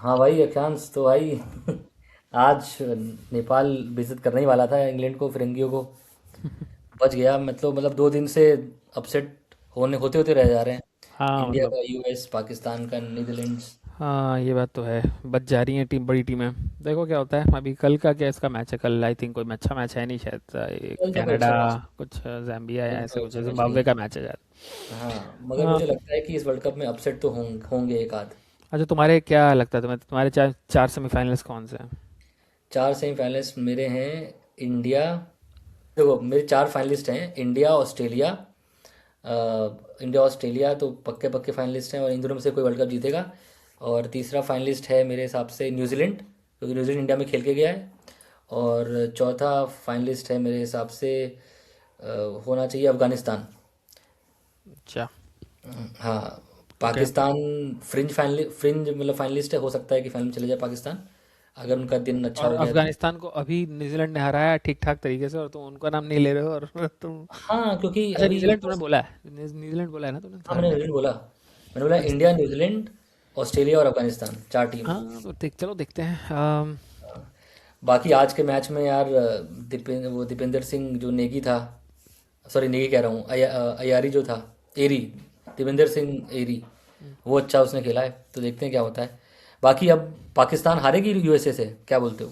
हाँ भाई अक्षांश तो भाई आज नेपाल विजिट करने ही वाला था इंग्लैंड को फिरंगियों को। बच गया मतलब 2 दिन से अपसेट होने होते होते रह जा रहे हैं। हाँ इंडिया मतलब, का, यूएस, पाकिस्तान का, नीदरलैंड्स। हाँ ये बात तो है। बच जा रही है टीम, बड़ी टीमें। देखो क्या होता है। अभी कल का क्या इसका मैच है? कल आई थिंक कोई अच्छा मैच है नहीं शायद। ये कल तो कोई कनाडा, अच्छा मैच कुछ जाम्बिया या नहीं, ऐसे कोई कुछ अच्छा मैच नहीं जिम्बाब्वे है। का मैच है शायद। हाँ मगर हाँ। मुझे लगता है कि इस वर्ल्ड कप में अपसेट तो होंगे एक आध। अच्छा, तुम्हारे क्या लगता है? तुम्हारे चार चार सेमीफाइनलिस्ट कौन से हैं? चार सेमीफाइनलिस्ट मेरे हैं। इंडिया। देखो मेरे चार फाइनलिस्ट हैं, इंडिया ऑस्ट्रेलिया। इंडिया ऑस्ट्रेलिया तो पक्के पक्के फाइनलिस्ट हैं और इन दोनों में से कोई वर्ल्ड कप जीतेगा। और तीसरा फाइनलिस्ट है मेरे हिसाब से न्यूजीलैंड, क्योंकि न्यूजीलैंड इंडिया में खेल के गया है। और चौथा फाइनलिस्ट है मेरे हिसाब से होना चाहिए अफगानिस्तान। अच्छा। हाँ। ओके। पाकिस्तान फ्रिंज मतलब फाइनलिस्ट है, हो सकता है कि फाइनल में चले जाए पाकिस्तान अगर उनका दिन अच्छा और हो गया तो। अफगानिस्तान को अभी न्यूजीलैंड ने हराया ठीक ठाक तरीके से, और तुम उनका नाम नहीं ले रहे हो। और तुम, हाँ क्योंकि अच्छा अभी न्यूजीलैंड तुमने बोला है, न्यूजीलैंड बोला है ना तुमने हाँ सारे मैंने में? न्यूजीलैंड बोला। मैंने बोला अच्छा। इंडिया, न्यूजीलैंड, ऑस्ट्रेलिया और अफगानिस्तान, चार टीम। हाँ तो चलो देखते हैं। बाकी आज के मैच में यार दीपेंद्र सिंह जो नेगी था, सॉरी नेगी कह रहा हूँ, अयारी जो था, एरी, दीपेंद्र सिंह एरी, वो अच्छा उसने खेला है। तो देखते हैं क्या होता है। बाकी अब पाकिस्तान हारेगी यूएसए से, क्या बोलते हो?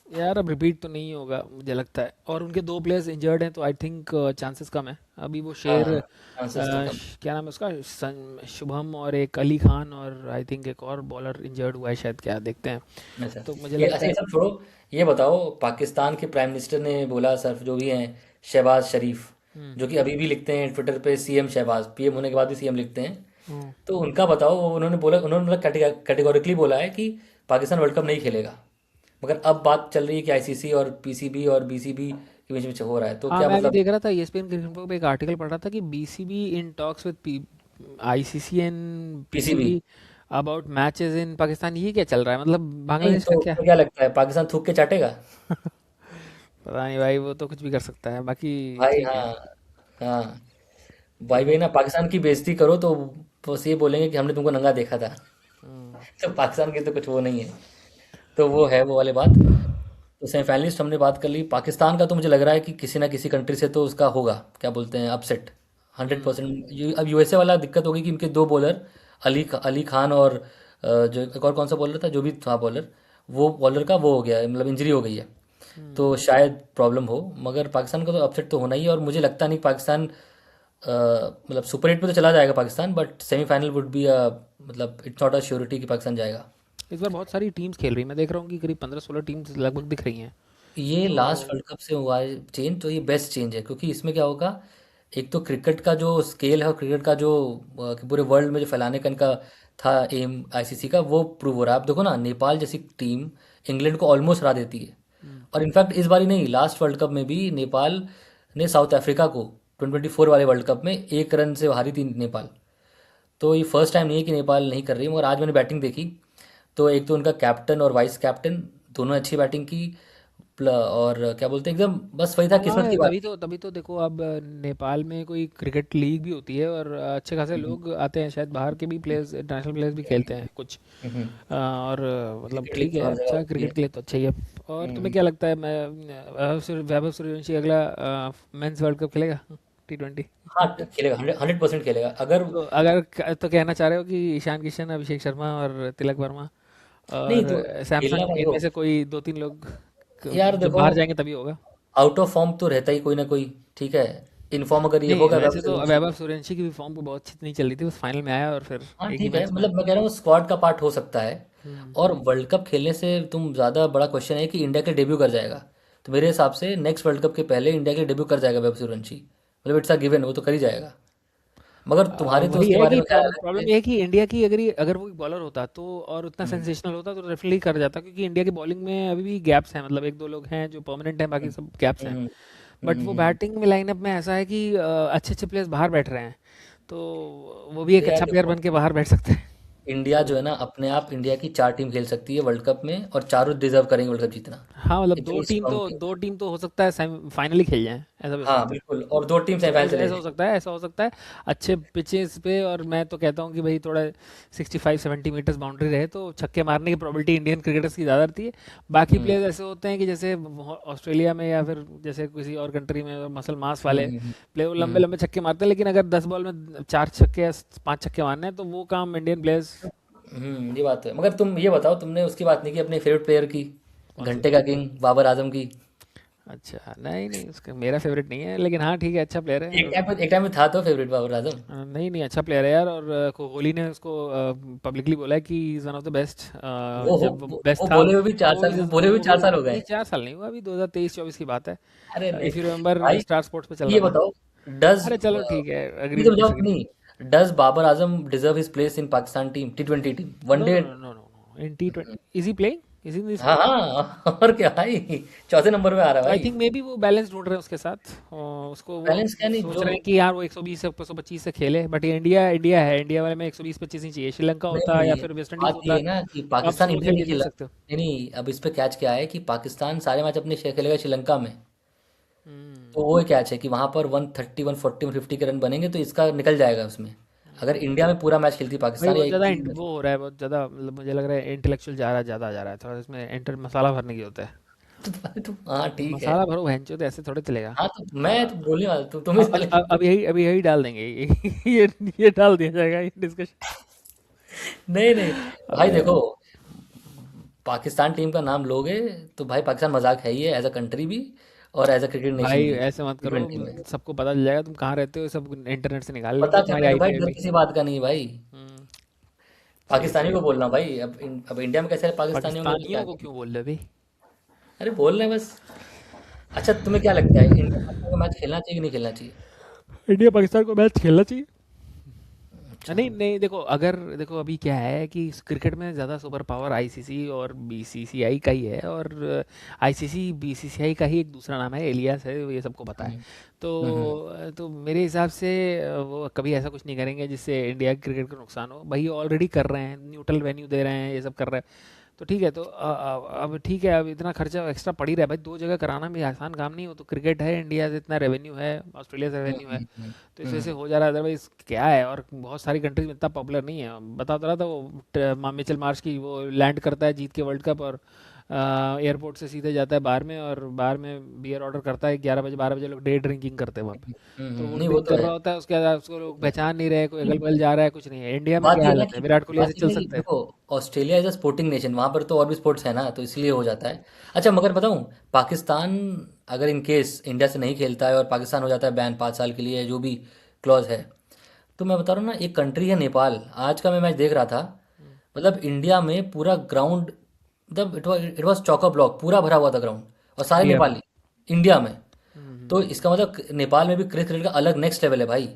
यार अब रिपीट तो नहीं होगा मुझे लगता है, और उनके दो प्लेयर्स इंजर्ड हैं, तो आई थिंक चांसेस कम है। अभी वो शेर हाँ चांसेस तो कम। क्या नाम है उसका, शुभम, और एक अली खान, और आई थिंक एक और बॉलर इंजर्ड हुआ है शायद, क्या देखते हैं। अच्छा। तो मुझे ये लगता अच्छा, ये है। सब छोड़ो। ये बताओ, पाकिस्तान के प्राइम मिनिस्टर ने बोला, सर जो भी हैं, शहबाज शरीफ, हम्म। जो कि अभी भी लिखते हैं ट्विटर पे सीएम शहबाज, पीएम होने के बाद भी सीएम लिखते हैं। हम्म। तो उनका बताओ, उन्होंने मतलब कैटेगोरिकली बोला है कि पाकिस्तान वर्ल्ड कप नहीं खेलेगा। मगर अब बात चल रही है कि आईसीसी और पीसीबी और बीसीबी के बीच में हो रहा है, तो हाँ क्या मैं भी मतलब? देख रहा था ESPN क्रिकेट पे एक आर्टिकल पढ़ रहा था कि BCB in talks with ICC and PCB. PCB about matches in Pakistan. ये क्या चल रहा है मतलब, नहीं बांग्लादेश का क्या? तो क्या लगता है, पाकिस्तान थूक के चाटेगा? पता नहीं भाई, वो तो कुछ भी कर सकता है, बाकी भाई ठीक है। हाँ। हाँ भाई भाई देखो। ना, पाकिस्तान की बेइज्जती करो तो बस ये बोलेंगे कि हमने तुमको नंगा देखा था। हम्म। तो पाकिस्तान की तो कुछ वो नहीं है। तो वो है वो वाली बात। तो सेमीफाइनलिस्ट हमने बात कर ली, पाकिस्तान का तो मुझे लग रहा है कि किसी ना किसी कंट्री से तो उसका होगा, क्या बोलते हैं, अपसेट। हंड्रेड हम्म। परसेंट अब यूएसए वाला दिक्कत होगी कि उनके दो बॉलर, अली खान और जो एक और कौन सा बॉलर था जो भी था बॉलर, वो बॉलर का वो हो गया है, मतलब इंजरी हो गई है। हम्म। तो शायद प्रॉब्लम हो। मगर पाकिस्तान का तो अपसेट तो होना ही है, और मुझे लगता नहीं पाकिस्तान मतलब सुपर एट पे तो चला जाएगा Pakistan, but semifinal would be मतलब इट्स नॉट अ श्योरिटी कि पाकिस्तान जाएगा। इस बार बहुत सारी टीम्स खेल रही हैं, मैं देख रहा हूँ कि करीब 15-16 टीम्स लगभग दिख रही हैं। ये तो लास्ट वर्ल्ड कप से हुआ है चेंज, तो ये बेस्ट चेंज है, क्योंकि इसमें क्या होगा, एक तो क्रिकेट का जो स्केल है और क्रिकेट का जो कि पूरे वर्ल्ड में जो फैलाने का इनका था एम आईसीसी का, वो प्रूव हो रहा है। आप देखो ना, नेपाल जैसी टीम इंग्लैंड को ऑलमोस्ट हरा देती है। हम्म। और इनफैक्ट इस बार ही नहीं, लास्ट वर्ल्ड कप में भी नेपाल ने साउथ अफ्रीका को 2024 वाले वर्ल्ड कप में 1 रन से हारी थी नेपाल। तो ये फर्स्ट टाइम नहीं है कि नेपाल नहीं कर रही। मगर आज मैंने बैटिंग देखी, तो एक तो उनका कैप्टन और वाइस कैप्टन दोनों अच्छी बैटिंग की। और क्या बोलते हैं, एकदम बस वही था, किस्मत की हाँ बात तभी तो देखो, अब नेपाल में कोई क्रिकेट लीग भी होती है, और अच्छे खासे थी। लोग आते हैं, शायद बाहर के भी प्लेयर्स, इंटरनेशनल प्लेयर्स भी खेलते हैं कुछ। हम्म। और मतलब क्रिकेट लीग ठीक तो है, हर जगह अच्छा होती है। क्रिकेट के लिए तो अच्छा ही है। और तुम्हें हम्म। क्या लगता है, मैं वैभव सूर्यवंशी अगला मेंस वर्ल्ड कप खेलेगा, T20? हाँ खेलेगा, 100% खेलेगा अगर। तो अगर तो कहना चाह रहे हो कि ईशान किशन, अभिषेक शर्मा और तिलक वर्मा नहीं और तो खेलना सैमसन, भाई इनमें हो। से कोई दो तीन लोग यार जब देखो, बाहर जाएंगे तभी होगा। आउट ऑफ फॉर्म तो रहता ही कोई ना कोई। ठीक है, इनफॉर्म अगर ये नहीं होगा वैभव वैसे तो सूर्यवंशी। वैभव सूर्यवंशी की भी फॉर्म को बहुत अच्छी नहीं चल रही थी, बस फाइनल में आया और फिर हाँ एक ही ठीक है, मैच में। मतलब मैं कह रहा हूँ स्क्वाड का पार्ट हो सकता है। हम्म। और वर्ल्ड कप खेलने से तुम ज़्यादा बड़ा क्वेश्चन है कि इंडिया के डेब्यू कर जाएगा। तो मेरे हिसाब से नेक्स्ट वर्ल्ड कप के पहले इंडिया के डेब्यू कर जाएगा वैभव सूर्यवंशी, मतलब इट्स अ गिवन, वो तो कर ही जाएगा। मगर तुम्हारी तो वही उसके है बारे कि में ख्याल अलग प्रॉब्लम है। ये है कि इंडिया की, अगर वो बॉलर होता तो, और उतना हम्म। सेंसेशनल होता तो डेफिनेटली कर जाता, क्योंकि इंडिया की बॉलिंग में अभी भी गैप्स हैं, मतलब एक दो लोग हैं जो परमानेंट हैं, बाकी हम्म। सब गैप्स हैं। हम्म। बट वो बैटिंग में लाइनअप में ऐसा है कि अच्छे अच्छे प्लेयर्स बाहर बैठ रहे हैं, तो वो भी एक यार अच्छा प्लेयर देखो, बन के बाहर बैठ सकते हैं। इंडिया जो तो है ना, अपने आप इंडिया की 4 टीम खेल सकती है वर्ल्ड कप में, और चारों डिजर्व करेंगे वर्ल्ड कप जीतना। हाँ मतलब इतनी स्ट्रांग टीम। दो टीम तो हो सकता है फाइनली खेल जाएं। ऐसा भी हो हाँ सकता है। बिल्कुल, और दो टीम सेमीफाइनल चले ऐसा हो जाएंगे। सकता है, ऐसा हो सकता है अच्छे पिचेस पे। और मैं तो कहता हूँ कि भाई थोड़ा 65-70 मीटर्स बाउंड्री रहे तो छक्के मारने की प्रोबेबिलिटी इंडियन क्रिकेटर्स की ज़्यादा रहती है। बाकी हम्म प्लेयर्स ऐसे होते हैं कि जैसे ऑस्ट्रेलिया में या फिर जैसे किसी और कंट्री में मसल मास हम्म वाले हम्म प्लेयर लंबे हम्म लंबे छक्के मारते हैं, लेकिन अगर 10 बॉल में 4 छक्के या 5 छक्के मारने हैं तो वो काम इंडियन प्लेयर्स। ये बात तो है, मगर तुम ये बताओ, तुमने उसकी बात नहीं की अपने फेवरेट प्लेयर की, कौन सी? घंटे का किंग बाबर आजम की। अच्छा, नहीं नहीं, उसका मेरा फेवरेट नहीं है, लेकिन हाँ ठीक है, अच्छा प्लेयर है। एक टाइम में था तो फेवरेट बाबर आजम। नहीं नहीं, अच्छा प्लेयर है यार। और कोहली ने उसको पब्लिकली बोला है कि is one of the best. वो हो जब वो वो, बेस्ट वो था, बोले हुए भी चार वो भी साल वो बोले हुए भी वो भी 4 साल हो नहीं, गए। 4 साल नहीं हुआ, अभी 2023-24 की बात है। अरे नहीं इफ़ यू रिमेम्बर भाई, स्टार स्पोर्ट्स पे चल ये रहा था। बताओ, डज अरे चलो ठीक है, ये अग्री तो टू बताओ डिसएग्री। नहीं, does Babar Azam deserve his place in Pakistan team, T20 team, no one day? No no no no no, in T20 is he playing, is in this हाँ स्क्वाड? हाँ, और क्या भाई, चौथे नंबर पे आ रहा है आई भाई। थिंक मे बी वो बैलेंस ढूंढ रहे हैं उसके साथ। उसको वो बैलेंस क्या नहीं सोच जो, रहे हैं कि यार वो 120 से 125 से खेले, बट ये इंडिया इंडिया है, इंडिया वाले में 120-25 ही चाहिए। श्रीलंका नहीं होता या नहीं, फिर वेस्ट इंडीज बात ये होता है ना कि तो आप पाकिस्तान 16 इंडिया खेल नहीं के जीत खेला। सकते हो। नहीं नहीं, अब इस पे कैच क्या है कि पाकिस्तान सारे मैच अपने खेलेगा श्रीलंका में। तो हम्म। वो कैच है कि वहां पर 130, 140, 150 के रन बनेंगे, तो इसका निकल जाएगा उसमें। अगर इंडिया में पूरा मैच खेलती भाई पाकिस्तान या बहुत एक ज़्यादा टीम में। वो हो रहा है, बहुत ज़्यादा, मतलब मुझे लग रहा है इंटेलेक्चुअल ज़्यादा जा रहा है थोड़ा, इसमें एंटर मसाला भरने की होता है। तो हाँ ठीक है। मसाला भरो भैंचो, तो ऐसे थोड़े चलेगा। हाँ तो अ, मैं तो बोलने वाला, तुम ही साले। अब यही डाल देंगे ये ये डाल दिया जाएगा ये डिस्कशन। नहीं नहीं भाई अबे देखो, पाकिस्तान टीम का नाम लोगे तो भाई पाकिस्तान मजाक है ही है, एज अ कंट्री भी और एज अ क्रिकेट नेशन भाई भी, ऐसे मत करो, T20 में। सबको पता चल जाएगा तुम कहाँ रहते हो, सब इंटरनेट से निकाल पता लेंगे चल तुम्हारी रहा है तो आईपी भाई डर आईडी। किसी बात का नहीं है भाई। हम्म। सही है, पाकिस्तानी सही है। को बोलना भाई, अब इंडिया में कैसे पाकिस्तानी होंगे तो क्या पाकिस्तानियों को करें। क्यों बोल रहे भाई? अरे बोल रहे हैं बस। अच्छा तुम्हें क्या लगता है, इंडिया पाकिस्तान का मैच खेलना चाहिए कि नहीं खेलना चाहिए? इंडिया पाकिस्तान को मैच खेलना चाहिए। अच्छा। नहीं नहीं, देखो अगर देखो अभी क्या है कि इस क्रिकेट में ज़्यादा सुपर पावर आईसीसी और बीसीसीआई का ही है। और आईसीसी बीसीसीआई का ही एक दूसरा नाम है एलियास है, ये सबको पता है। हम्म हम्म तो मेरे हिसाब से वो कभी ऐसा कुछ नहीं करेंगे जिससे इंडिया क्रिकेट को नुकसान हो। भाई ऑलरेडी कर रहे हैं, न्यूट्रल वेन्यू दे रहे हैं, ये सब कर रहे हैं। तो ठीक है, तो अब ठीक है, अब इतना खर्चा एक्स्ट्रा पड़ ही रहा है भाई, 2 जगह कराना भी आसान काम नहीं हो। तो क्रिकेट है, इंडिया से इतना रेवेन्यू है, ऑस्ट्रेलिया से रेवेन्यू है, हम्म तो इस वजह से हो जा रहा है। अदरवाइज क्या है, और बहुत सारी कंट्रीज में इतना पॉपुलर नहीं है। बता तो रहा था वो मिचेल मार्श की, वो लैंड करता है जीत के वर्ल्ड कप, और एयरपोर्ट से सीधे जाता है बार में, और बार में बियर ऑर्डर करता है। 11 बजे 12 बजे लोग डे ड्रिंकिंग करते हैं वहाँ पे। तो वो नहीं वो ड्रिंक तो कर है। रहा होता है, उसके बाद उसको लोग पहचान नहीं रहे, कोई अगल बगल जा रहा है, कुछ नहीं है। इंडिया में बात क्या ये है ना हालत है, कि विराट कोहली ऐसे बात चल ये है कि सकते हैं? देखो, Australia is a sporting nation, वहां पर तो और भी स्पोर्ट्स है ना, तो इसलिए हो जाता है। अच्छा मगर बताऊं, पाकिस्तान अगर इन केस इंडिया से नहीं खेलता है और पाकिस्तान हो जाता है बैन 5 साल के लिए, जो भी क्लॉज है, तो मैं बता रहा हूँ ना, एक कंट्री है नेपाल, आज का मैं मैच देख रहा था। हम्म। मतलब इंडिया में पूरा ग्राउंड, मतलब इट वाज चौका ब्लॉक, पूरा भरा हुआ था ग्राउंड, और सारे इंडिया में। नेपाली, इंडिया में। तो हम्म। इसका मतलब नेपाल में भी क्रिकेट का अलग नेक्स्ट लेवल है भाई।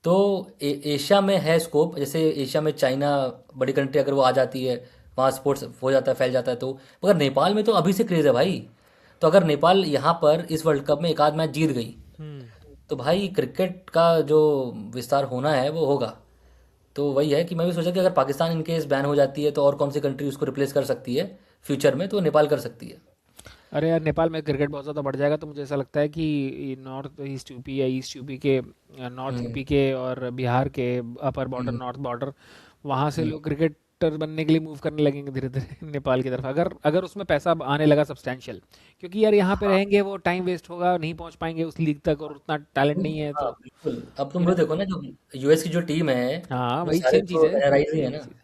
तो एशिया में है स्कोप, जैसे एशिया में चाइना बड़ी कंट्री अगर वो आ जाती है, वहाँ स्पोर्ट्स हो जाता है, फैल जाता है, तो मगर नेपाल में तो अभी से क्रेज़ है भाई। तो अगर नेपाल यहाँ पर इस वर्ल्ड कप में एक आध मैच जीत गई, हम्म। तो भाई क्रिकेट का जो विस्तार होना है वो होगा। तो वही है कि मैं भी सोचा कि अगर पाकिस्तान इन केस बैन हो जाती है तो और कौन सी कंट्री उसको रिप्लेस कर सकती है फ्यूचर में, तो नेपाल कर सकती है। अरे यार, नेपाल में क्रिकेट बहुत ज़्यादा बढ़ जाएगा, तो मुझे ऐसा लगता है कि नॉर्थ ईस्ट यूपी या ईस्ट यूपी के, नॉर्थ हम्म यूपी के और बिहार के अपर बॉर्डर, हम्म नॉर्थ बॉर्डर, वहाँ से हम्म लोग क्रिकेटर बनने के लिए मूव करने लगेंगे धीरे धीरे नेपाल की तरफ, अगर अगर उसमें पैसा आने लगा सब्सटेंशियल। क्योंकि यार यहाँ पे हाँ रहेंगे, वो टाइम वेस्ट होगा, नहीं पहुँच पाएंगे उस लीग तक, और उतना टैलेंट नहीं है, हाँ तो बिल्कुल, अब तुम यू वो नो। देखो ना, जो यूएस की जो टीम है, हाँ वो वही सारे सेम चीज़ तो है, एनआरआईज ही है सेम ही ना। चीज़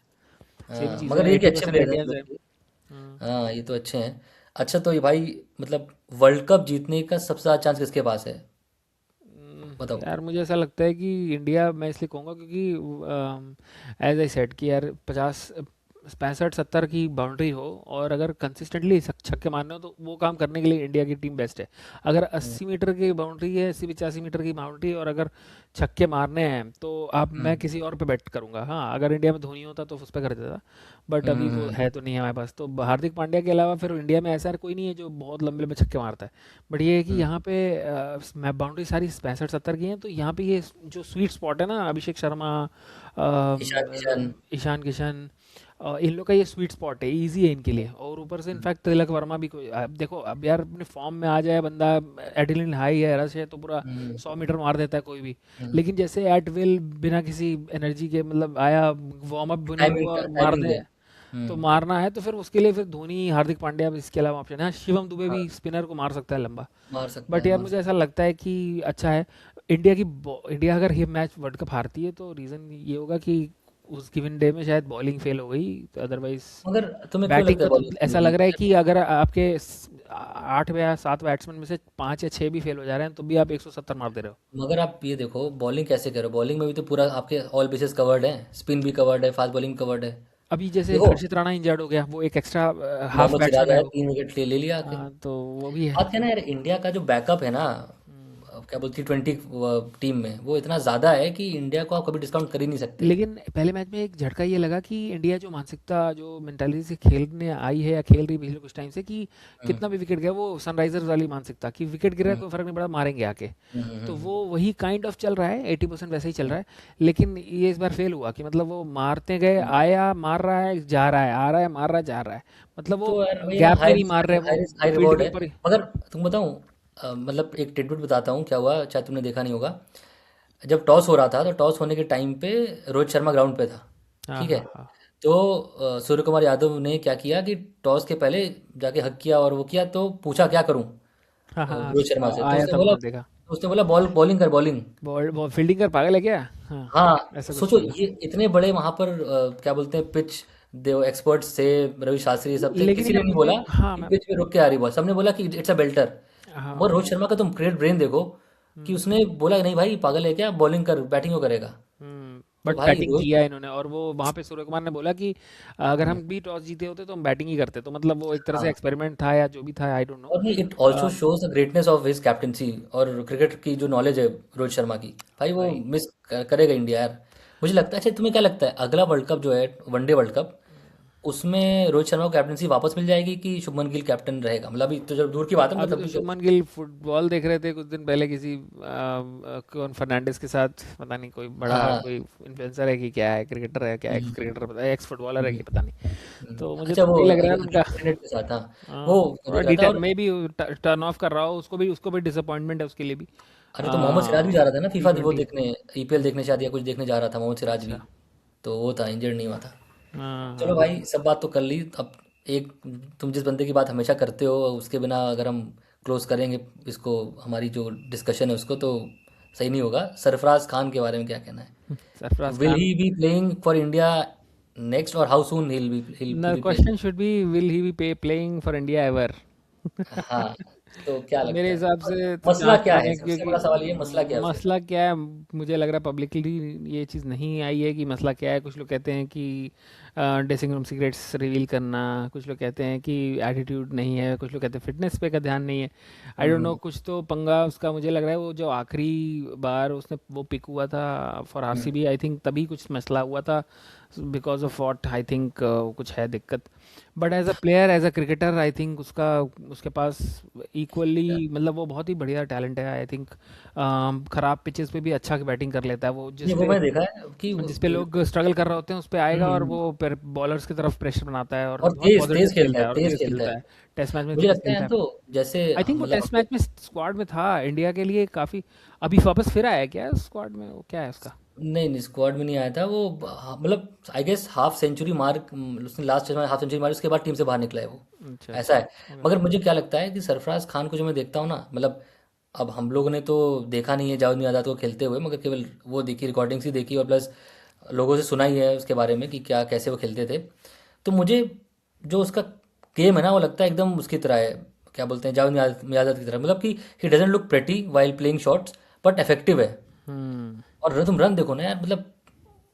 है, सेम ही हाँ चीज़ मगर है, ये कि अच्छे 80% प्लेयर हैं इंडियंस है। यूएस के। हाँ ये तो अच्छे हैं। अच्छा तो ये भाई, मतलब वर्ल्ड कप जीतने का सबसे ज़्यादा चांस किसके पास है, बताओ? यार मुझे ऐसा लगता है कि इंडिया, मैं इसलिए कहूँगा क्योंकि एज आई सेड कि यार 50 65 70 की बाउंड्री हो, और अगर कंसिस्टेंटली छक्के मारने हो, तो वो काम करने के लिए इंडिया की टीम बेस्ट है। अगर हम्म 80 मीटर की बाउंड्री है, 80 85 मीटर की बाउंड्री, और अगर छक्के मारने हैं, तो आप मैं हम्म किसी और पे बेट करूंगा। हाँ, अगर इंडिया में धोनी होता तो उस पर कर देता, बट अभी वो हम्म है तो नहीं है हमारे पास। तो हार्दिक पांड्या के अलावा फिर इंडिया में ऐसा कोई नहीं है जो बहुत लंबे लंबे छक्के मारता है। बट ये है कि हम्म यहाँ पे मैं बाउंड्री सारी 65 70 की हैं, तो यहाँ पे ये जो स्वीट स्पॉट है ना, अभिषेक शर्मा, ईशान किशन। ईशान किशन, इन लोग का ये स्वीट स्पॉट है, इजी है इनके लिए। और ऊपर से इनफैक्ट तिलक वर्मा भी कोई, अब देखो अब यार अपने फॉर्म में आ जाए बंदा, एड्रेनलिन हाई है, रश है, तो पूरा हम्म, 100 मीटर मार देता है कोई भी। हम्म। लेकिन जैसे एट विल, बिना किसी एनर्जी के, मतलब आया, वार्म अप भी नहीं टाइमिंग हुआ और मार टाइमिंग दे, है। तो हम्म। मारना है तो फिर उसके लिए फिर धोनी, हार्दिक पांड्या, अब इसके अलावा ऑप्शन है। हाँ, शिवम दुबे हाँ, भी स्पिनर को मार सकता है लंबा। मार सकता बट है, यार मार मुझे सकता ऐसा लगता है कि अच्छा है, इंडिया अगर ये मैच वर्ल्ड कप हारती है तो रीज़न ये होगा कि उस गिवन डे में शायद बॉलिंग फेल हो गई, तो अदरवाइज है। मगर तुम्हें क्यों बैटिंग लगता है में तो बॉलिंग फेल ऐसा होगी? लग रहा है कि अगर आपके 8 या 7 बैट्समैन में से 5 या 6 भी फेल हो जा रहे हैं तो भी आप 170 मार दे रहे हो। मगर आप ये देखो बॉलिंग कैसे करो, बॉलिंग में भी तो पूरा आपके ऑल बेसिस कवर्ड है, स्पिन भी कवर्ड है, फास्ट बॉलिंग कवर्ड है। अभी जैसे देखो हर्षित राणा इंजर्ड हो गया, वो एक extra half Mohammad batsman Siraj है आया, वो। 3 विकेट ले ले लिया आके। हाँ, तो वो भी है। बात है ना यार, इंडिया का जो बैकअप है ना, हम्म। क्या बोलती 20 टीम में, वो इतना ज़्यादा है कि इंडिया को आप कभी डिस्काउंट कर ही नहीं सकते। लेकिन पहले मैच में एक झटका ये लगा कि इंडिया जो मानसिकता, जो मेंटालिटी से खेलने आई है या खेल रही है पिछले कुछ टाइम से, कि हम्म, कितना भी विकेट गया, वो सनराइजर्स वाली मानसिकता कि विकेट गिरा है हम्म, कोई फर्क नहीं पड़ा, मारेंगे आके। तो हम्म। वो वही काइंड ऑफ चल रहा है, 80% वैसे ही चल रहा है। लेकिन ये इस बार फेल हुआ कि मतलब वो मारते गए, हम्म। आया मार रहा है जा रहा है, आ रहा है मार रहा है जा रहा है, मतलब वो तो यार वही ना, गैप में हाई नहीं रिस्क मार रहे, हाई वो रिस्क हाई फील्ड रिवॉर्ड के है। ऊपर ही। मगर तुम बताऊं, मतलब एक टिडबिट बताता हूँ क्या हुआ, शायद तुमने देखा नहीं होगा। जब टॉस हो रहा था तो टॉस होने के टाइम पे रोहित शर्मा ग्राउंड पे था, हाँ ठीक है। हाँ हाँ तो सूर्य कुमार यादव ने क्या किया कि टॉस के पहले जाके हक किया और वो किया, तो पूछा क्या करूं हाँ हाँ रोहित शर्मा से, तो आया था, मैंने देखा। उसने बोला बॉलिंग कर बॉलिंग। बॉल फील्डिंग कर पागल है क्या? हाँ, हाँ ऐसा कुछ सोचो, बोला। ये इतने बड़े वहां पर क्या बोलते हैं पिच, देव एक्सपर्ट्स थे, रवि शास्त्री ये सब थे, लेकिन किसी यार ने नहीं मुझे, बोला हाँ कि मैं, पिच पे रुक के आ रही बॉल, सबने बोला कि इट्स अ बेल्टर। मगर हाँ, रोहित शर्मा का तुम क्रिएट ब्रेन देखो कि हम्म, उसने बोला नहीं भाई पागल है क्या, बॉलिंग कर, बैटिंग क्यों करेगा। तो बट भाई बैटिंग रोहित, किया इन्होंने, और वो वहाँ पे सूर्य कुमार ने बोला कि अगर हम भी टॉस जीते होते तो हम बैटिंग ही करते, तो मतलब वो एक तरह से हाँ, एक्सपेरिमेंट था या जो भी था, आई डोंट नो। और नहीं, it also shows the greatness of his captaincy और क्रिकेट की जो नॉलेज है रोहित शर्मा की। भाई वो भाई, मिस करेगा इंडिया यार, मुझे लगता है। अच्छा तुम्हें क्या लगता है, अगला वर्ल्ड कप जो है, वनडे वर्ल्ड कप, उसमें रोहित शर्मा को कैप्टनसी वापस मिल जाएगी कि शुभमन गिल कैप्टन रहेगा? मतलब अभी तो जब दूर की बात है, मतलब अभी तब तो भी शुभमन गिल फुटबॉल देख रहे थे कुछ दिन पहले किसी कौन फर्नांडिस के साथ, पता नहीं कोई हाँ, बड़ा हाँ। कोई इन्फ्लुएंसर है कि क्या है, क्रिकेटर है क्या, एक्स हम्म, क्रिकेटर, पता है, एक्स फुटबॉलर है कि पता नहीं। तो मुझे अच्छा तो वो वही लग रहा है उनका। इंटरनेट के साथ, हाँ। वो हाँ, थोड़ा देख रहा था। डिटे और मे बी टर्न ऑफ कर रहा हो, उसको भी डिसअपॉइंटमेंट है उसके लिए भी। अरे तो मोहम्मद सिराज भी जा रहा था ना टी फीफा वो ट्वेंटी। देखने, ईपीएल देखने शायद, या कुछ देखने जा रहा था मोहम्मद सिराज भी। अच्छा। तो वो था, इंजर्ड नहीं हुआ था। हाँ चलो हाँ हाँ। भाई, सब बात तो कर ली अब। एक, तुम जिस बंदे की बात हमेशा करते हो, उसके बिना अगर हम क्लोज करेंगे इसको, हमारी जो डिस्कशन है उसको, तो सही नहीं होगा। सरफराज खान के बारे में क्या कहना है? Sarfaraz will Khan. He be playing for India next, और how soon he'll the be playing? Question should be, will he be playing for India ever? हाँ, तो क्या मेरे लगता है? हिसाब और से तो मसला जहाँ तक क्या है, है, सबसे क्योंकि बड़ा सवाल ये, मसला क्या है उसके मसला साथ? क्या है, मुझे लग रहा है पब्लिकली ये चीज़ नहीं आई है कि मसला क्या है। कुछ लोग कहते हैं कि ड्रेसिंग रूम सीक्रेट्स रिवील करना, कुछ लोग कहते हैं कि एटीट्यूड नहीं है, कुछ लोग कहते हैं फिटनेस पे का ध्यान नहीं है। आई डोंट नो, हम्म, कुछ तो पंगा उसका मुझे लग रहा है। वो जो आखिरी बार उसने वो पिक हुआ था for hmm, RCB, I think तभी कुछ मसला हुआ था, because of what I think कुछ है दिक्कत। But as a player, as a cricketer, I think उसका, उसके पास इक्वली, मतलब वो बहुत ही बढ़िया टैलेंट है आई थिंक। खराब पिचेस पे भी अच्छा बैटिंग कर लेता है वो, ये वो मैंने देखा है कि जिस पे लोग स्ट्रगल कर रहे होते हैं उस पे आएगा और हम्म, वो बॉलर्स की तरफ प्रेशर बनाता है और और बहुत तेज तेज पॉजिटिव खेलता खेलता है, है और तेज तेज खेलता खेलता है। है। टेस्ट मैच में मुझे तेज लगता है खेलता ना, है। तो जैसे आई थिंक वो मतलब टेस्ट मैच में स्क्वाड में था इंडिया के लिए काफ़ी। अभी वापस फिर आया है क्या स्क्वाड में, वो क्या है उसका? नहीं नहीं, स्क्वाड में नहीं आया था वो। मतलब आई गेस हाफ सेंचुरी मार, उसने लास्ट टेस्ट में हाफ सेंचुरी मारी, उसके बाद टीम से बाहर निकला है वो, अच्छा ऐसा अच्छा। है। मगर मुझे क्या लगता है कि सरफराज खान को जो मैं देखता हूँ ना, मतलब अब हम लोगों ने तो देखा नहीं है जावेद मियाँदाद को खेलते हुए, मगर केवल वो देखी, रिकॉर्डिंग्स ही देखी, और प्लस लोगों से सुना ही है उसके बारे में कि क्या कैसे वो खेलते थे। तो मुझे जो उसका गेम है ना, वो लगता है एकदम उसकी तरह है, क्या बोलते हैं, जावेद मियाँदाद की तरह, मतलब कि he doesn't look pretty while playing shots, but effective है। हम्म। और तुम रन देखो ना यार, मतलब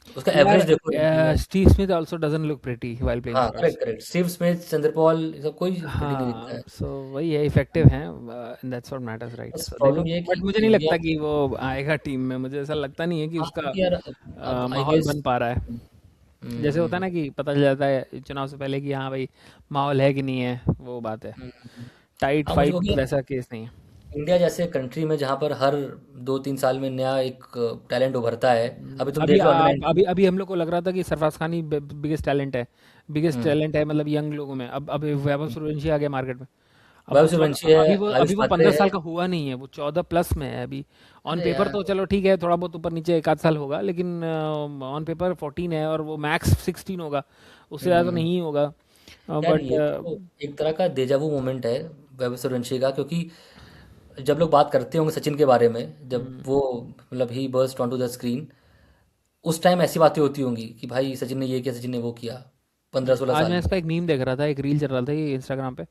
उसका यार एवरेज देखो में। Steve Smith also doesn't look pretty while playing हाँ shots. Correct correct, Steve Smith, Chanderpaul, ये सब कोई प्रेटी नहीं दिखता हाँ, है। सो वही है, इफेक्टिव हैं, दैट्स व्हाट मैटर्स, राइट? बस सो देखो, प्रॉब्लम ये है बट कि मुझे नहीं इंडिया, लगता कि वो आएगा टीम में। मुझे ऐसा लगता नहीं है कि हाँ उसका क्योंकि यार अब आई माहौल गेस, बन पा रहा है। जैसे होता है ना कि पता चल जाता है चुनाव से पहले कि हाँ भाई माहौल है कि नहीं है, वो बात है। टाइट हाँ मुझे हो फाइट गया। वैसा केस नहीं है। इंडिया जैसे कंट्री में जहाँ पर हर 2-3 साल में नया एक टैलेंट उभरता है। अभी तुम अभी देख लो अंडर आप 19। अभी हम लोग को लग रहा था कि सरफराज खान ही बिगेस्ट टैलेंट है, बिगेस्ट हम्म। टैलेंट है मतलब यंग लोगों में। अब अभी वैभव हम्म। सूर्यवंशी आ गया मार्केट में। अब वो वैभव चौदह, सूर्यवंशी है, अभी आयुष वो मात्रे 15 साल है। का हुआ नहीं है, वो 14 प्लस में है अभी। ऑन अरे पेपर यार। तो चलो ठीक है, थोड़ा बहुत ऊपर नीचे एक आध साल होगा, लेकिन ऑन पेपर 14 है और वो मैक्स 16 होगा, उससे ज़्यादा तो हम्म। नहीं होगा। यार बट ये तो एक तरह का डेजावू मोमेंट है वैभव सूर्यवंशी का, क्योंकि जब लोग बात करते होंगे सचिन के बारे में, जब वो मतलब he burst onto the screen, उस टाइम ऐसी बातें होती होंगी कि भाई सचिन ने ये किया, सचिन ने वो किया, 15-16 आज साल मैं में। इसका एक मीम देख रहा था, एक रील चल रहा था ये इंस्टाग्राम पे,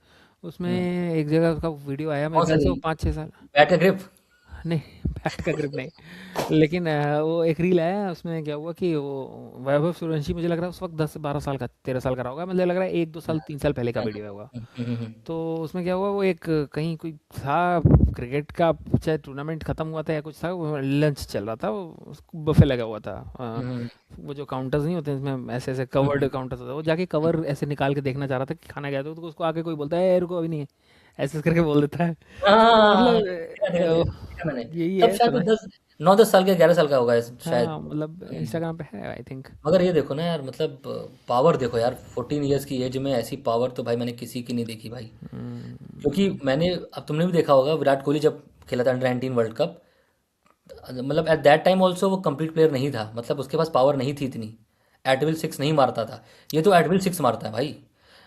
उसमें हम्म। एक जगह उसका वीडियो आया, मेरे कौन सा ख्याल से वो रील? 5-6 साल। बैट का ग्रिप? नहीं, बैट का ग्रिप नहीं, लेकिन वो एक रील आया, उसमें क्या हुआ कि वो वैभव सूर्यवंशी, मुझे लग रहा है उस वक्त 10 से 12 साल का, 13 साल का रहा होगा, मुझे लग रहा है 1-2 साल 3 साल पहले का वीडियो होगा। तो उसमें क्या हुआ, वो एक कहीं कोई था, क्रिकेट का चाहे टूर्नामेंट खत्म हुआ था या कुछ था, लंच चल रहा था, वो बफे लगा हुआ था। हम्म। वो जो काउंटर्स नहीं होते इसमें, ऐसे ऐसे कवर्ड काउंटर्स होता है, वो जाके कवर ऐसे निकाल के देखना चाह रहा था कि खाना गया, तो उसको आके कोई बोलता है, "ए, रुको अभी नहीं है", ऐसे ऐसे करके बोल देता है। तो हाँ, मतलब देखा देखा देखा देखा मैंने। यही तब है शायद वो सुना। 9-10 साल का, 11 साल का होगा शायद। हाँ मतलब हम्म। इंस्टाग्राम पे है आई थिंक। मगर ये देखो ना यार, मतलब पावर देखो यार, 14 ईयर्स की एज में ऐसी पावर तो भाई मैंने किसी की नहीं देखी भाई। क्योंकि मैंने, अब तुमने भी देखा होगा विराट कोहली जब खेला था अंडर 19 वर्ल्ड कप, मतलब एट दैट टाइम ऑल्सो वो कंप्लीट प्लेयर नहीं था, मतलब उसके पास पावर नहीं थी इतनी, एट विल सिक्स नहीं मारता था। ये तो एट विल सिक्स मारता है भाई।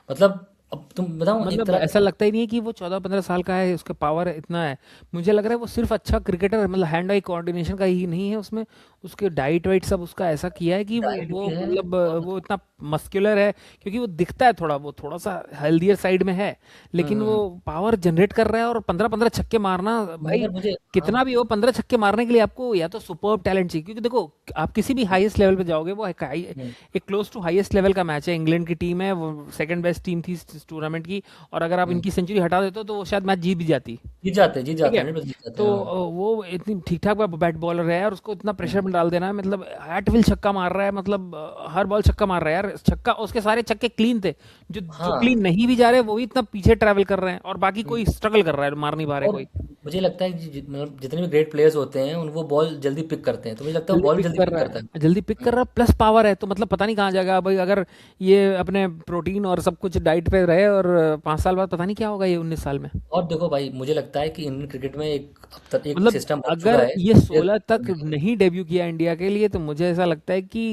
मतलब अब तुम बताओ एक मतलब तरह ऐसा का। लगता ही नहीं है कि वो 14-15 साल का है, उसका पावर इतना है। मुझे लग रहा है वो सिर्फ अच्छा क्रिकेटर है, मतलब हैंड आई कोऑर्डिनेशन का ही नहीं है उसमें, उसके डाइट वाइट सब उसका ऐसा किया है कि डाइट वो भी है। मतलब और वो इतना मस्कुलर है, क्योंकि वो दिखता है थोड़ा, वो थोड़ा सा हेल्दियर साइड में है, लेकिन वो हम्म। पावर जनरेट कर रहा है। और 15-15 छक्के मारना भाई, मगर मुझे, हाँ। कितना भी हो, 15 छक्के मारने के लिए आपको या तो सुपर्ब टैलेंट चाहिए, क्योंकि देखो आप किसी भी हाईएस्ट लेवल पे जाओगे, वो हम्म। एक क्लोज टू हाईएस्ट लेवल का मैच है, इंग्लैंड की टीम है, वो सेकंड बेस्ट टीम थी इस टूर्नामेंट की, और अगर आप हम्म। इनकी सेंचुरी हटा देते हो तो वो शायद मैच जीत भी जाती। जीत ठीक जाते है, 100% जीत जाते तो हैं, हाँ। वो इतनी ठीक ठाक बैट बॉलर है, और उसको इतना प्रेशर हम्म। में डाल देना है, मतलब एट विल छक्का मार रहा है, मतलब हर बॉल छक्का मार रहा है यार, छक्का उसके सारे छक्के क्लीन थे, जो जो हाँ। क्लीन नहीं भी जा रहे वो भी इतना पीछे ट्रैवल कर रहे हैं, और बाकी हम्म। कोई स्ट्रगल कर रहा है, मार नहीं पा रहे और कोई। मुझे लगता है कि मतलब जितने भी ग्रेट प्लेयर्स होते हैं उन वो बॉल जल्दी पिक करते हैं, तो मुझे लगता है वो जल्दी बॉल भी पिक जल्दी कर पिक रहा करता है। है, जल्दी पिक कर रहा है, प्लस पावर है, तो मतलब पता नहीं कहाँ जाएगा भाई, अगर ये अपने प्रोटीन और सब कुछ डाइट पे रहे, और 5 साल बाद पता नहीं क्या होगा ये 19 साल में। और देखो भाई, मुझे लगता है कि इंडियन क्रिकेट में एक अब तक एक मतलब सिस्टम बन चुका अगर है ये प्लेयर 16 तक करने के लिए। नहीं डेब्यू किया इंडिया के लिए, तो मुझे ऐसा लगता है कि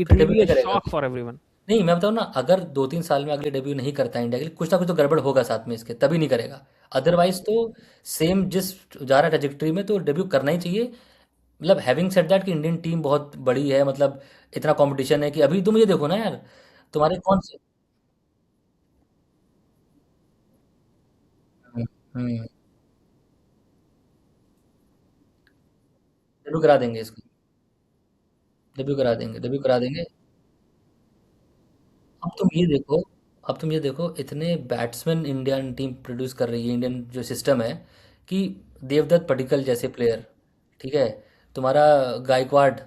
इट फिर विल डेब्यू बी अ नहीं करेगा। Shock for everyone. नहीं, मैं बताऊँ ना, अगर 2-3 साल में अगले डेब्यू नहीं करता है इंडिया के लिए, कुछ ना कुछ तो गड़बड़ होगा साथ में इसके, तभी नहीं करेगा। अदरवाइज तो सेम जिस जा रहा है ट्रेजेक्टरी में, तो डेब्यू करना ही चाहिए। मतलब हैविंग सेड दैट कि इंडियन टीम बहुत बड़ी है, मतलब इतना कंपटीशन है कि अभी तुम ये देखो ना यार, तुम्हारे कौन से। हम्म। हम्म। डेब्यू करा देंगे इसको। डेब्यू करा देंगे, डेब्यू करा देंगे। अब तुम ये देखो, अब तुम ये देखो, इतने बैट्समैन इंडियन टीम प्रोड्यूस कर रही है, इंडियन जो सिस्टम है, कि देवदत्त पडिक्कल जैसे प्लेयर, ठीक है, तुम्हारा गायकवाड,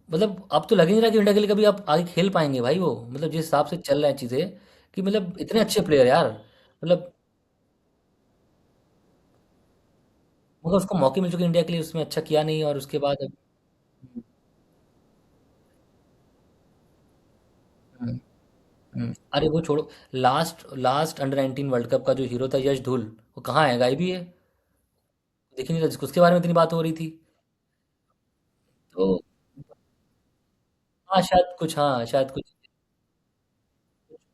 मतलब अब तो लग ही नहीं रहा कि इंडिया के लिए कभी आप आगे खेल पाएंगे भाई वो, मतलब जिस हिसाब से चल रहे हैं चीज़ें, कि मतलब इतने अच्छे प्लेयर यार, मतलब मगर उसको मौके मिल चुके इंडिया के लिए, उसमें अच्छा किया नहीं, और उसके बाद अब। हम्म। अरे वो छोड़ो, last last under 19 world cup का जो हीरो था यश धुल, वो कहाँ है? गायब ही है। देखी नहीं था, उसके बारे में इतनी बात हो रही थी। तो हाँ शायद कुछ, हाँ शायद कुछ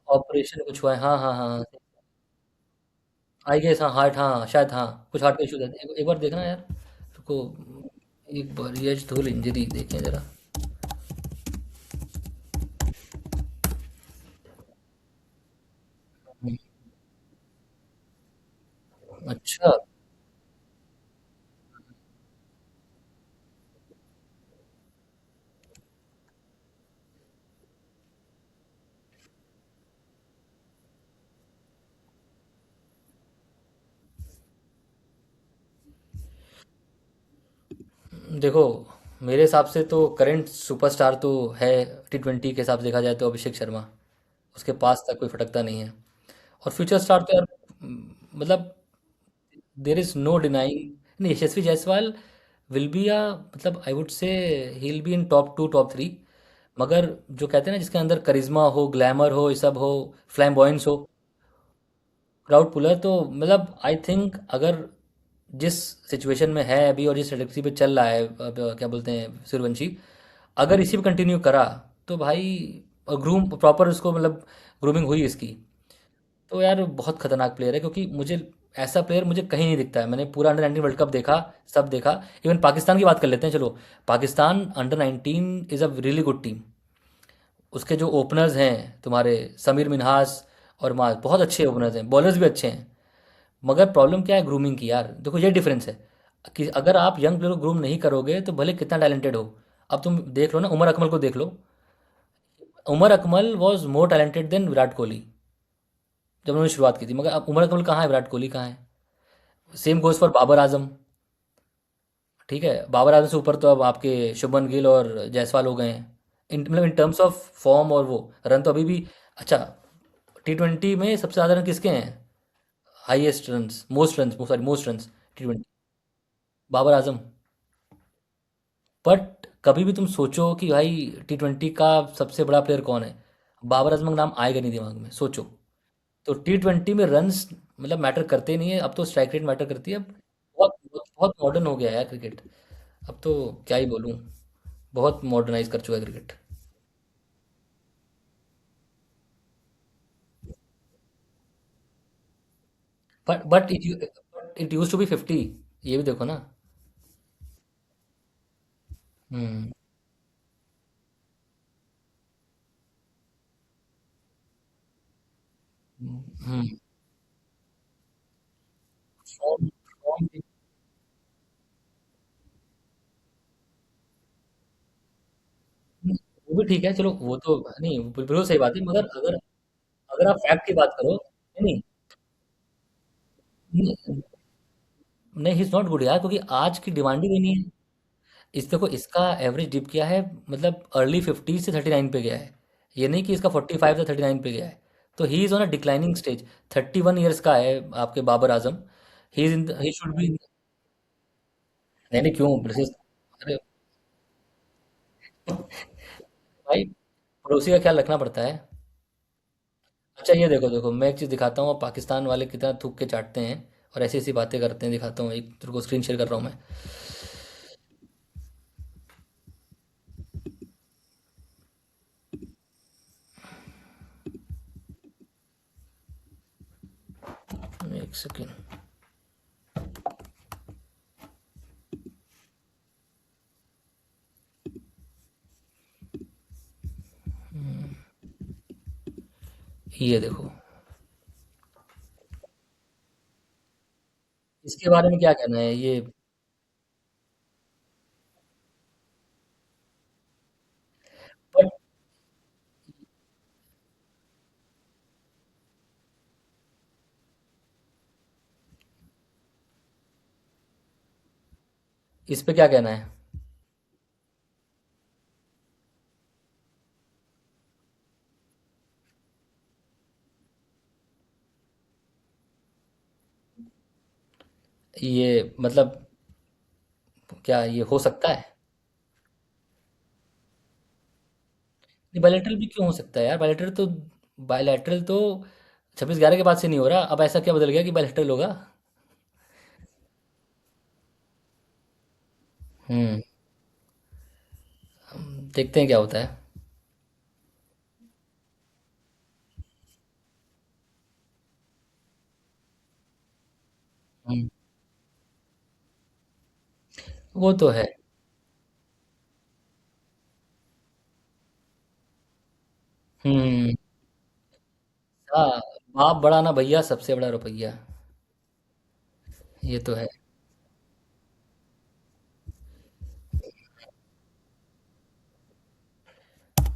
ऑपरेशन कुछ हुआ है, हाँ हाँ हाँ हाँ। आई गेस, हाँ हार्ट, हाँ शायद, हाँ कुछ हार्ट का इशू था। एक बार देखना यार उसको, एक बार यश धुल इंजरी देखें जरा। हम्म। अच्छा। देखो, मेरे हिसाब से तो करंट सुपरस्टार तो है, T20 के हिसाब से देखा जाए तो अभिषेक शर्मा, उसके पास तक कोई फटकता नहीं है। और फ्यूचर स्टार तो यार, मतलब देर इज नो डिनाइंग, नहीं Yashasvi Jaiswal will be a, मतलब I would say he will be in top two top three. मगर जो कहते हैं ना, जिसके अंदर करिश्मा हो, ग्लैमर हो, ये सब हो, फ्लैम्बॉयंस हो, क्राउड पुलर, तो मतलब आई थिंक अगर जिस सिचुएशन में है अभी और जिस ट्रेजेक्टरी पे चल रहा है अब, क्या बोलते हैं, सूर्यवंशी, अगर इसी पे कंटिन्यू करा तो भाई, और ग्रूम प्रॉपर उसको मतलब ग्रूमिंग हुई इसकी, तो यार बहुत खतरनाक प्लेयर है। क्योंकि मुझे ऐसा प्लेयर मुझे कहीं नहीं दिखता है। मैंने पूरा अंडर 19 वर्ल्ड कप देखा, सब देखा। इवन पाकिस्तान की बात कर लेते हैं, चलो। Pakistan under 19 is a really good team. उसके जो ओपनर्स हैं तुम्हारे, समीर मिन्हास और माज, बहुत अच्छे ओपनर्स हैं, बॉलर्स भी अच्छे हैं। मगर प्रॉब्लम क्या है, ग्रूमिंग की यार। देखो ये डिफरेंस है कि अगर आप यंग प्लेयर को ग्रूम नहीं करोगे तो भले कितना टैलेंटेड हो। अब तुम देख लो ना, उमर अकमल को देख लो। Umar Akmal was more talented than Virat Kohli जब उन्होंने शुरुआत की थी। मगर अब उमर अकमल कहाँ है, विराट कोहली कहाँ है? Same goes for Babar Azam. ठीक है, बाबर आजम से ऊपर तो अब आपके शुभमन गिल और जायसवाल हो गए हैं। मतलब इन टर्म्स ऑफ फॉर्म और वो रन तो अभी भी। अच्छा, T20 में सबसे ज़्यादा रन किसके हैं? Highest runs, most runs, sorry most runs T20, Babar Azam. But कभी भी तुम सोचो कि भाई T20 का सबसे बड़ा प्लेयर कौन है, बाबर आजम का नाम आएगा नहीं दिमाग में, सोचो। तो T20 में रन्स मतलब मैटर करते नहीं है, अब तो स्ट्राइक रेट मैटर करती है। अब बहुत बहुत, बहुत मॉडर्न हो गया है यार क्रिकेट। अब तो क्या ही बोलूँ, बहुत मॉडर्नाइज कर चुका है cricket. But it use to be 50, ये भी देखो ना। हम्म। हम्म। फॉर्म, फॉर्म वो भी ठीक है, चलो वो तो नहीं, बिल्कुल सही बात है। मगर अगर अगर आप फैक्ट की बात करो, नहीं नहीं नहीं, ही इज नॉट गुड यार, क्योंकि आज की डिमांड ही नहीं है। इस देखो, इसका एवरेज डिप किया है, मतलब अर्ली 50 से 39 पे गया है। ये नहीं कि इसका 45 से 39 पे गया है। तो he is on a declining stage. 31 years का है आपके Babar Azam. He is in, he should be. नहीं नहीं, क्यों ब्रेसिस? अरे भाई, पड़ोसी का ख्याल रखना पड़ता है। अच्छा ये देखो, देखो मैं एक चीज़ दिखाता हूँ, पाकिस्तान वाले कितना थूक के चाटते हैं और ऐसी ऐसी बातें करते हैं। दिखाता हूँ, एक तेरे को स्क्रीन शेयर कर रहा हूँ मैं। एक सेकेंड। ये देखो, इसके बारे में क्या कहना है ये? बट इस पे क्या कहना है? ये मतलब क्या ये हो सकता है? नहीं, बायलैटरल भी क्यों हो सकता है यार? बायलैटरल तो 26/11 के बाद से नहीं हो रहा। अब ऐसा क्या बदल गया कि बायलैटरल होगा? हम्म। देखते हैं क्या होता है। हम्म। वो तो है। हम्म। हाँ, बाप बड़ा ना भैया, सबसे बड़ा रुपया। ये तो है।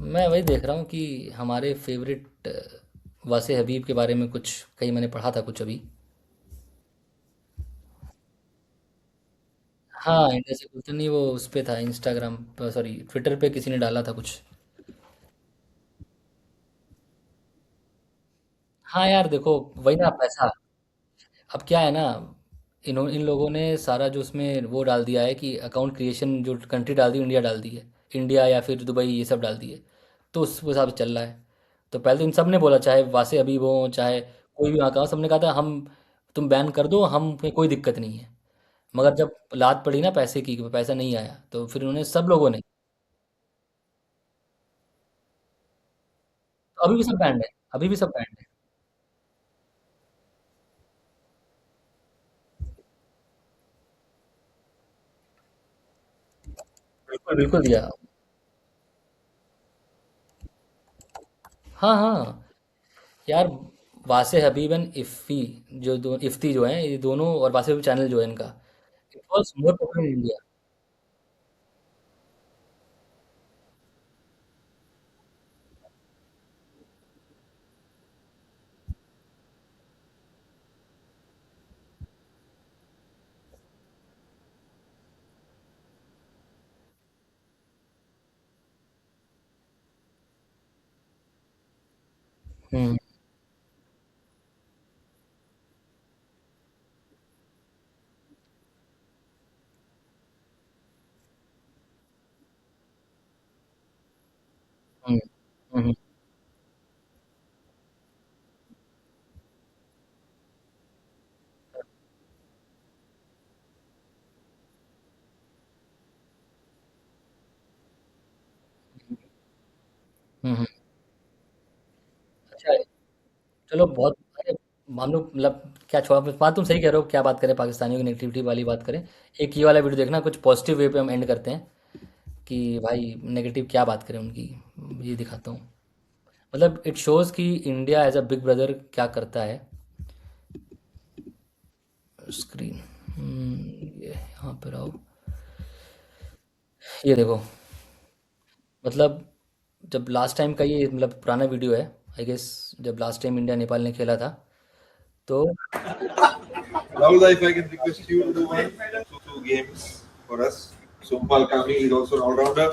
मैं वही देख रहा हूँ कि हमारे फेवरेट वासे हबीब के बारे में कुछ, कहीं मैंने पढ़ा था कुछ अभी। हाँ, इंडिया से कुछ नहीं, वो उस पे था, इंस्टाग्राम पर, सॉरी ट्विटर पे किसी ने डाला था कुछ। हाँ यार देखो, वही ना पैसा। अब क्या है ना, इन लोगों ने सारा जो उसमें वो डाल दिया है कि अकाउंट क्रिएशन जो कंट्री डाल दी, इंडिया डाल दी है, इंडिया या फिर दुबई, ये सब डाल दिए। तो उस हिसाब से चल रहा है। तो पहले तो इन सब ने बोला, चाहे वासे हबीब हो, चाहे कोई भी वहाँ का हो, सबने कहा था हम, तुम बैन कर दो, हम कोई दिक्कत नहीं है। मगर जब लात पड़ी ना पैसे की, पैसा नहीं आया, तो फिर उन्होंने सब लोगों ने, तो अभी भी सब बैंड है, अभी भी सब बैंड है। बिल्कुल बिल्कुल दिया। हाँ हाँ यार, वासे हबीब एंड इफ़ी, जो दो इफ्ती जो है, ये दोनों, और वासे हबीब चैनल जो है इनका, it was more popular in India. हम्म हम्म हम्म हम्म। अच्छा है। चलो बहुत, अरे हम लोग मतलब क्या छोड़ा, बात तुम सही कह रहे हो, क्या बात करें, पाकिस्तानियों की नेगेटिविटी वाली बात करें। एक ये वाला वीडियो देखना, कुछ पॉजिटिव वे पे हम एंड करते हैं, कि भाई नेगेटिव क्या बात करें उनकी। ये दिखाता हूँ, मतलब इट शोज़ कि India as a big brother क्या करता है। स्क्रीन, ये यहाँ पे रहो, ये देखो। मतलब जब लास्ट टाइम का ये, मतलब पुराना वीडियो है, आई गेस, जब लास्ट टाइम इंडिया नेपाल ने खेला था, तो Rahul, if I can request you to do two games for us. Sumpal Kami is also an all-rounder.